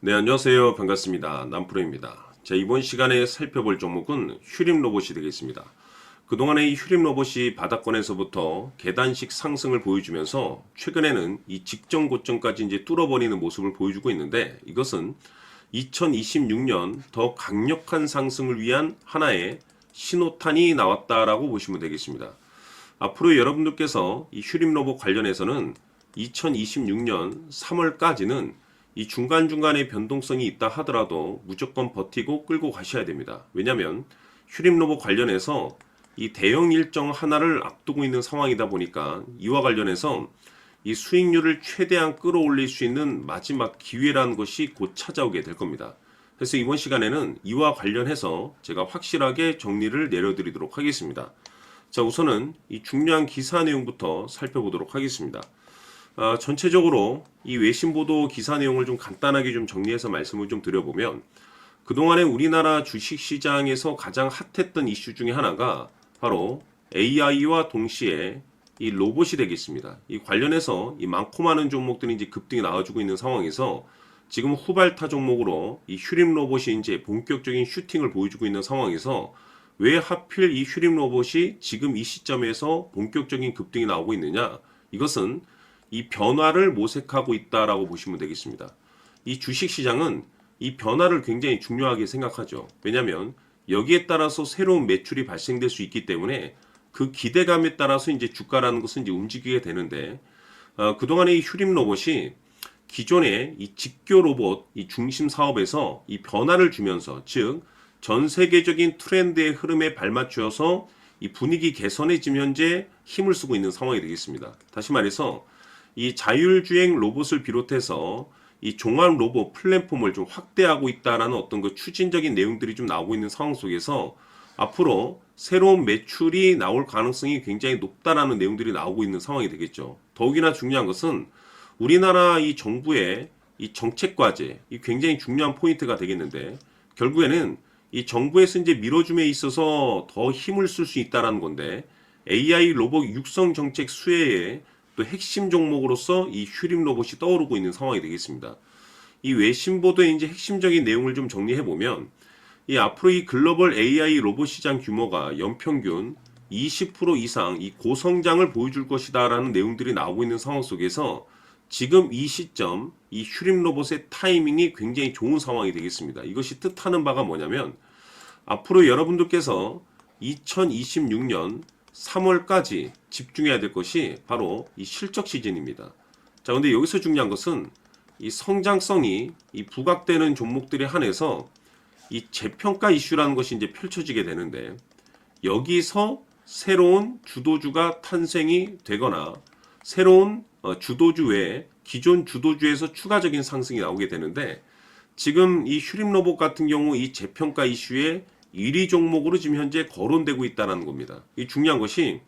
네, 안녕하세요. 반갑습니다. 남프로입니다. 자, 이번 시간에 살펴볼 종목은 휴림 로봇이 되겠습니다. 그동안에 이 휴림 로봇이 바닥권에서부터 계단식 상승을 보여주면서 최근에는 이 직전 고점까지 이제 뚫어버리는 모습을 보여주고 있는데, 이것은 2026년 더 강력한 상승을 위한 하나의 신호탄이 나왔다라고 보시면 되겠습니다. 앞으로 여러분들께서 이 휴림 로봇 관련해서는 2026년 3월까지는 이 중간중간에 변동성이 있다 하더라도 무조건 버티고 끌고 가셔야 됩니다. 왜냐하면 휴림 로봇 관련해서 이 대형 일정 하나를 앞두고 있는 상황이다 보니까 이와 관련해서 이 수익률을 최대한 끌어올릴 수 있는 마지막 기회라는 것이 곧 찾아오게 될 겁니다. 그래서 이번 시간에는 이와 관련해서 제가 확실하게 정리를 내려드리도록 하겠습니다. 자, 우선은 이 중요한 기사 내용부터 살펴보도록 하겠습니다. 전체적으로 이 외신보도 기사 내용을 좀 간단하게 좀 정리해서 말씀을 좀 드려보면, 그동안에 우리나라 주식시장에서 가장 핫했던 이슈 중에 하나가 바로 AI와 동시에 이 로봇이 되겠습니다. 이 관련해서 이 많고 많은 종목들이 이제 급등이 나와주고 있는 상황에서 지금 후발타 종목으로 이 휴림 로봇이 이제 본격적인 슈팅을 보여주고 있는 상황에서 왜 하필 이 휴림 로봇이 지금 이 시점에서 본격적인 급등이 나오고 있느냐? 이것은 이 변화를 모색하고 있다라고 보시면 되겠습니다. 이 주식시장은 이 변화를 굉장히 중요하게 생각하죠. 왜냐하면 여기에 따라서 새로운 매출이 발생될 수 있기 때문에 그 기대감에 따라서 이제 주가라는 것은 이제 움직이게 되는데, 그동안의 이 휴림 로봇이 기존의 이 직교 로봇 이 중심 사업에서 이 변화를 주면서, 즉 전 세계적인 트렌드의 흐름에 발맞추어서 이 분위기 개선에 지금 현재 힘을 쓰고 있는 상황이 되겠습니다. 다시 말해서 이 자율주행 로봇을 비롯해서 이 종합 로봇 플랫폼을 좀 확대하고 있다라는 어떤 그 추진적인 내용들이 좀 나오고 있는 상황 속에서 앞으로 새로운 매출이 나올 가능성이 굉장히 높다라는 내용들이 나오고 있는 상황이 되겠죠. 더욱이나 중요한 것은 우리나라 이 정부의 이 정책 과제, 이 굉장히 중요한 포인트가 되겠는데, 결국에는 이 정부에서 이제 밀어줌에 있어서 더 힘을 쓸 수 있다라는 건데, AI 로봇 육성 정책 수혜에 또 핵심 종목으로서 이 휴림 로봇이 떠오르고 있는 상황이 되겠습니다. 이 외신 보도의 이제 핵심적인 내용을 좀 정리해 보면, 이 앞으로 이 글로벌 AI 로봇 시장 규모가 연평균 20% 이상 이 고성장을 보여줄 것이다라는 내용들이 나오고 있는 상황 속에서 지금 이 시점 이 휴림 로봇의 타이밍이 굉장히 좋은 상황이 되겠습니다. 이것이 뜻하는 바가 뭐냐면, 앞으로 여러분들께서 2026년 3월까지 집중해야 될 것이 바로 이 실적 시즌입니다. 자, 근데 여기서 중요한 것은 이 성장성이 이 부각되는 종목들에 한해서 이 재평가 이슈라는 것이 이제 펼쳐지게 되는데, 여기서 새로운 주도주가 탄생이 되거나 새로운 주도주 외에 기존 주도주에서 추가적인 상승이 나오게 되는데, 지금 이 휴림 로봇 같은 경우 이 재평가 이슈에 1위 종목으로 지금 현재 거론되고 있다는 겁니다. 이 중요한 것이,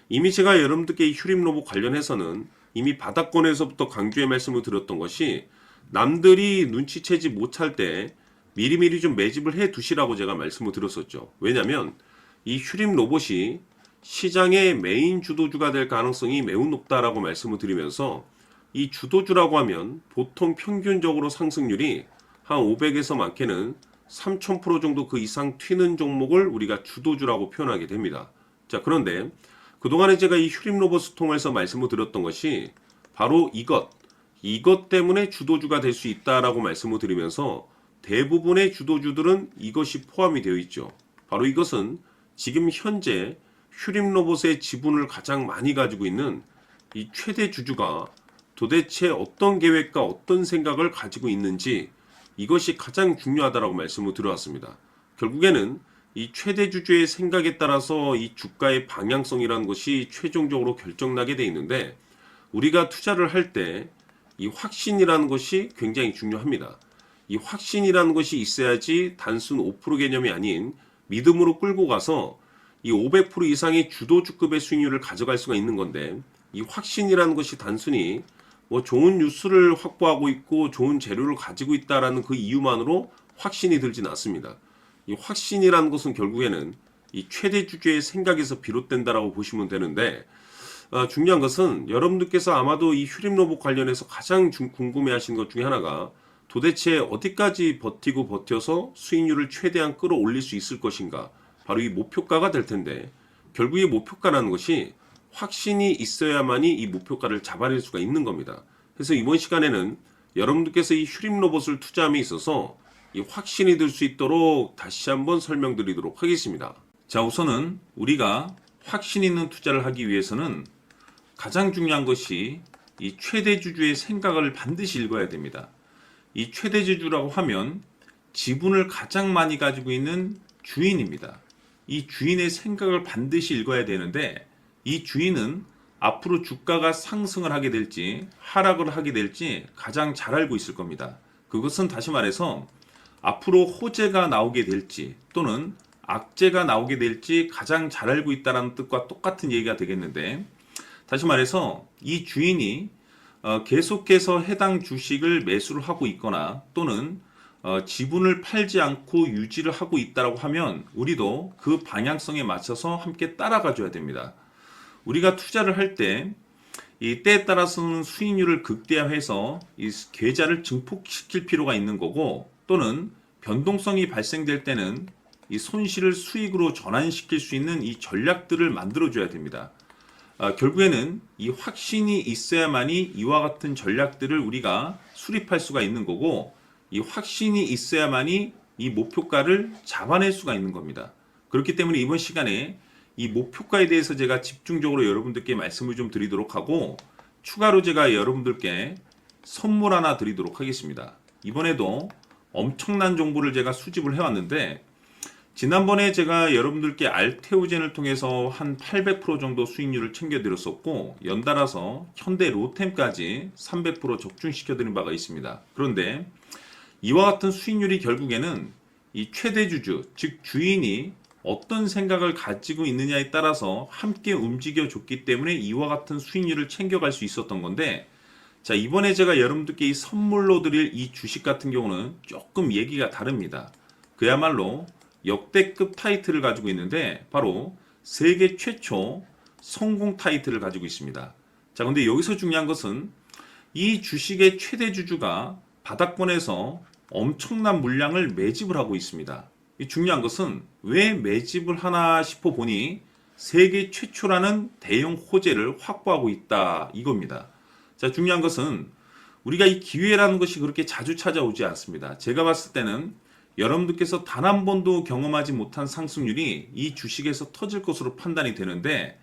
이미 제가 여러분들께 이 휴림 로봇 관련해서는 이미 바닥권에서부터 강조의 말씀을 드렸던 것이, 남들이 눈치채지 못할 때 미리미리 좀 매집을 해 두시라고 제가 말씀을 드렸었죠. 왜냐하면 이 휴림 로봇이 시장의 메인 주도주가 될 가능성이 매우 높다라고 말씀을 드리면서, 이 주도주라고 하면 보통 평균적으로 상승률이 한 500에서 많게는 3000% 정도 그 이상 튀는 종목을 우리가 주도주라고 표현하게 됩니다. 자, 그런데 그동안에 제가 이 휴림 로봇을 통해서 말씀을 드렸던 것이 바로 이것 때문에 주도주가 될 수 있다라고 말씀을 드리면서, 대부분의 주도주들은 이것이 포함이 되어 있죠. 바로 이것은 지금 현재 휴림 로봇의 지분을 가장 많이 가지고 있는 이 최대 주주가 도대체 어떤 계획과 어떤 생각을 가지고 있는지, 이것이 가장 중요하다라고 말씀을 드려왔습니다. 결국에는 이 최대 주주의 생각에 따라서 이 주가의 방향성이라는 것이 최종적으로 결정나게 돼 있는데, 우리가 투자를 할 때 이 확신이라는 것이 굉장히 중요합니다. 이 확신이라는 것이 있어야지 단순 5% 개념이 아닌 믿음으로 끌고 가서 이 500% 이상의 주도주급의 수익률을 가져갈 수가 있는 건데, 이 확신이라는 것이 단순히 뭐 좋은 뉴스를 확보하고 있고 좋은 재료를 가지고 있다라는 그 이유만으로 확신이 들진 않습니다. 이 확신이라는 것은 결국에는 이 최대 주주의 생각에서 비롯된다라고 보시면 되는데, 중요한 것은 여러분들께서 아마도 이 휴림 로봇 관련해서 가장 궁금해하시는 것 중에 하나가, 도대체 어디까지 버티고 버텨서 수익률을 최대한 끌어올릴 수 있을 것인가? 바로 이 목표가가 될 텐데, 결국 이 목표가라는 것이 확신이 있어야만이 이 목표가를 잡아낼 수가 있는 겁니다. 그래서 이번 시간에는 여러분들께서 이 휴림 로봇을 투자함에 있어서 이 확신이 들 수 있도록 다시 한번 설명드리도록 하겠습니다. 자, 우선은 우리가 확신 있는 투자를 하기 위해서는 가장 중요한 것이 이 최대주주의 생각을 반드시 읽어야 됩니다. 이 최대주주라고 하면 지분을 가장 많이 가지고 있는 주인입니다. 이 주인의 생각을 반드시 읽어야 되는데, 이 주인은 앞으로 주가가 상승을 하게 될지 하락을 하게 될지 가장 잘 알고 있을 겁니다. 그것은 다시 말해서 앞으로 호재가 나오게 될지 또는 악재가 나오게 될지 가장 잘 알고 있다는 뜻과 똑같은 얘기가 되겠는데, 다시 말해서 이 주인이 계속해서 해당 주식을 매수를 하고 있거나 또는 지분을 팔지 않고 유지를 하고 있다고 하면 우리도 그 방향성에 맞춰서 함께 따라가 줘야 됩니다. 우리가 투자를 할 때 이 때에 따라서는 수익률을 극대화해서 이 계좌를 증폭시킬 필요가 있는 거고, 또는 변동성이 발생될 때는 이 손실을 수익으로 전환시킬 수 있는 이 전략들을 만들어 줘야 됩니다. 결국에는 이 확신이 있어야만이 이와 같은 전략들을 우리가 수립할 수가 있는 거고, 이 확신이 있어야만이 이 목표가를 잡아낼 수가 있는 겁니다. 그렇기 때문에 이번 시간에 이 목표가에 대해서 제가 집중적으로 여러분들께 말씀을 좀 드리도록 하고, 추가로 제가 여러분들께 선물 하나 드리도록 하겠습니다. 이번에도 엄청난 정보를 제가 수집을 해왔는데, 지난번에 제가 여러분들께 알테오젠을 통해서 한 800% 정도 수익률을 챙겨드렸었고, 연달아서 현대 로템까지 300% 적중시켜드린 바가 있습니다. 그런데 이와 같은 수익률이 결국에는 이 최대주주, 즉 주인이 어떤 생각을 가지고 있느냐에 따라서 함께 움직여줬기 때문에 이와 같은 수익률을 챙겨갈 수 있었던 건데, 자, 이번에 제가 여러분들께 이 선물로 드릴 이 주식 같은 경우는 조금 얘기가 다릅니다. 그야말로 역대급 타이틀을 가지고 있는데, 바로 세계 최초 성공 타이틀을 가지고 있습니다. 자, 근데 여기서 중요한 것은 이 주식의 최대주주가 바닥권에서 엄청난 물량을 매집을 하고 있습니다. 이 중요한 것은 왜 매집을 하나 싶어 보니 세계 최초라는 대형 호재를 확보하고 있다, 이겁니다. 자, 중요한 것은 우리가 이 기회라는 것이 그렇게 자주 찾아오지 않습니다. 제가 봤을 때는 여러분들께서 단 한 번도 경험하지 못한 상승률이 이 주식에서 터질 것으로 판단이 되는데,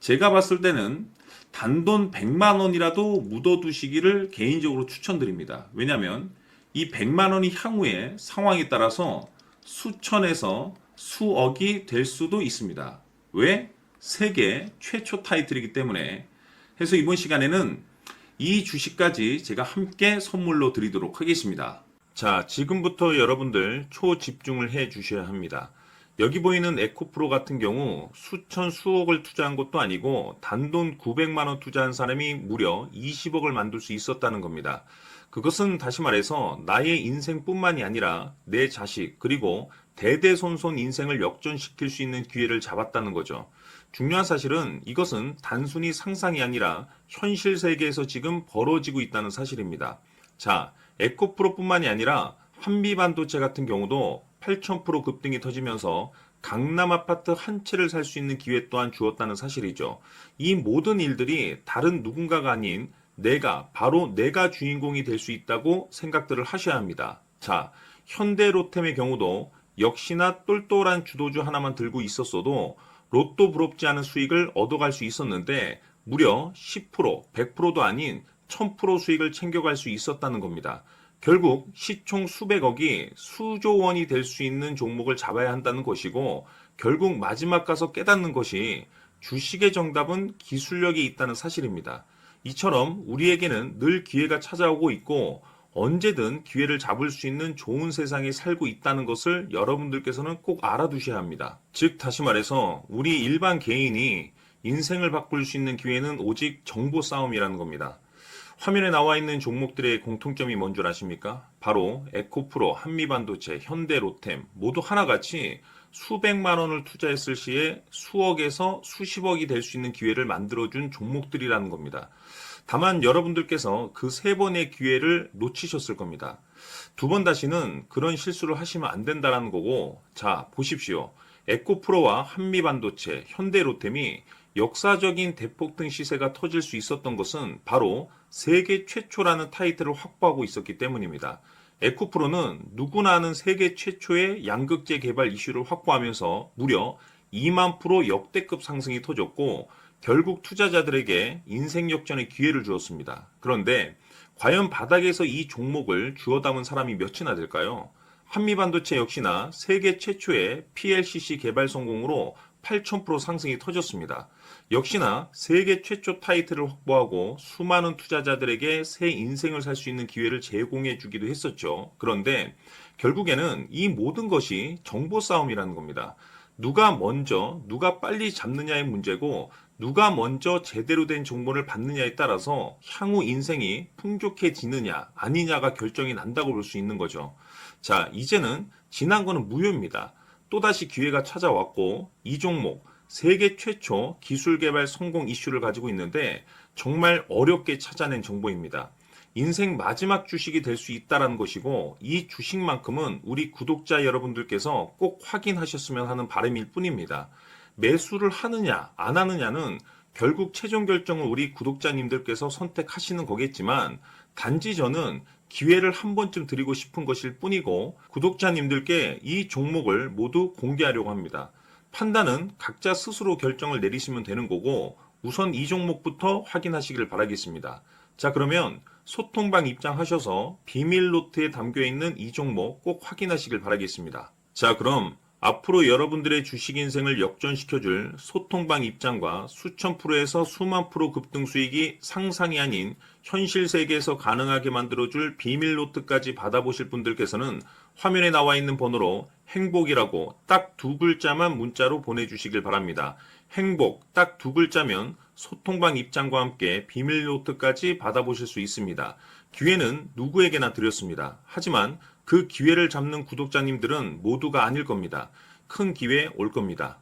제가 봤을 때는 단돈 100만 원이라도 묻어두시기를 개인적으로 추천드립니다. 왜냐하면 이 100만 원이 향후에 상황에 따라서 수천에서 수억이 될 수도 있습니다. 왜? 세계 최초 타이틀이기 때문에. 해서 이번 시간에는 이 주식까지 제가 함께 선물로 드리도록 하겠습니다. 자, 지금부터 여러분들 초집중을 해 주셔야 합니다. 여기 보이는 에코프로 같은 경우 수천 수억을 투자한 것도 아니고 단돈 900만 원 투자한 사람이 무려 20억을 만들 수 있었다는 겁니다. 그것은 다시 말해서 나의 인생뿐만이 아니라 내 자식 그리고 대대손손 인생을 역전시킬 수 있는 기회를 잡았다는 거죠. 중요한 사실은 이것은 단순히 상상이 아니라 현실 세계에서 지금 벌어지고 있다는 사실입니다. 자, 에코프로뿐만이 아니라 한미반도체 같은 경우도 8,000% 급등이 터지면서 강남 아파트 한 채를 살 수 있는 기회 또한 주었다는 사실이죠. 이 모든 일들이 다른 누군가가 아닌 바로 내가 주인공이 될 수 있다고 생각들을 하셔야 합니다. 자, 현대로템의 경우도 역시나 똘똘한 주도주 하나만 들고 있었어도 로또 부럽지 않은 수익을 얻어갈 수 있었는데 무려 10%, 100%도 아닌 1000% 수익을 챙겨갈 수 있었다는 겁니다. 결국 시총 수백억이 수조 원이 될 수 있는 종목을 잡아야 한다는 것이고, 결국 마지막 가서 깨닫는 것이 주식의 정답은 기술력이 있다는 사실입니다. 이처럼 우리에게는 늘 기회가 찾아오고 있고 언제든 기회를 잡을 수 있는 좋은 세상에 살고 있다는 것을 여러분들께서는 꼭 알아두셔야 합니다. 즉 다시 말해서 우리 일반 개인이 인생을 바꿀 수 있는 기회는 오직 정보 싸움이라는 겁니다. 화면에 나와 있는 종목들의 공통점이 뭔 줄 아십니까? 바로 에코프로, 한미반도체, 현대로템 모두 하나같이 수백만 원을 투자했을 시에 수억에서 수십억이 될 수 있는 기회를 만들어준 종목들이라는 겁니다. 다만 여러분들께서 그 세 번의 기회를 놓치셨을 겁니다. 두 번 다시는 그런 실수를 하시면 안 된다라는 거고, 자, 보십시오. 에코프로와 한미반도체, 현대로템이 역사적인 대폭등 시세가 터질 수 있었던 것은 바로 세계 최초라는 타이틀을 확보하고 있었기 때문입니다. 에코프로는 누구나 아는 세계 최초의 양극재 개발 이슈를 확보하면서 무려 2만 프로 역대급 상승이 터졌고, 결국 투자자들에게 인생 역전의 기회를 주었습니다. 그런데 과연 바닥에서 이 종목을 주워 담은 사람이 몇이나 될까요? 한미반도체 역시나 세계 최초의 PLCC 개발 성공으로 8,000% 상승이 터졌습니다. 역시나 세계 최초 타이틀을 확보하고 수많은 투자자들에게 새 인생을 살 수 있는 기회를 제공해 주기도 했었죠. 그런데 결국에는 이 모든 것이 정보 싸움이라는 겁니다. 누가 먼저, 누가 빨리 잡느냐의 문제고, 누가 먼저 제대로 된 정보를 받느냐에 따라서 향후 인생이 풍족해지느냐, 아니냐가 결정이 난다고 볼 수 있는 거죠. 자, 이제는 지난 거는 무효입니다. 또다시 기회가 찾아왔고, 이 종목, 세계 최초 기술 개발 성공 이슈를 가지고 있는데, 정말 어렵게 찾아낸 정보입니다. 인생 마지막 주식이 될 수 있다는 것이고, 이 주식만큼은 우리 구독자 여러분들께서 꼭 확인하셨으면 하는 바람일 뿐입니다. 매수를 하느냐 안 하느냐는 결국 최종 결정을 우리 구독자님들께서 선택하시는 거겠지만, 단지 저는 기회를 한 번쯤 드리고 싶은 것일 뿐이고, 구독자님들께 이 종목을 모두 공개하려고 합니다. 판단은 각자 스스로 결정을 내리시면 되는 거고, 우선 이 종목부터 확인하시길 바라겠습니다. 자, 그러면 소통방 입장하셔서 비밀 노트에 담겨 있는 이 종목 꼭 확인하시길 바라겠습니다. 자, 그럼 앞으로 여러분들의 주식 인생을 역전시켜줄 소통방 입장과 수천 프로에서 수만 프로 급등 수익이 상상이 아닌 현실 세계에서 가능하게 만들어줄 비밀 노트까지 받아보실 분들께서는 화면에 나와 있는 번호로 행복이라고 딱 두 글자만 문자로 보내주시길 바랍니다. 행복 딱 두 글자면 소통방 입장과 함께 비밀 노트까지 받아보실 수 있습니다. 기회는 누구에게나 드렸습니다. 하지만 그 기회를 잡는 구독자님들은 모두가 아닐 겁니다. 큰 기회 올 겁니다.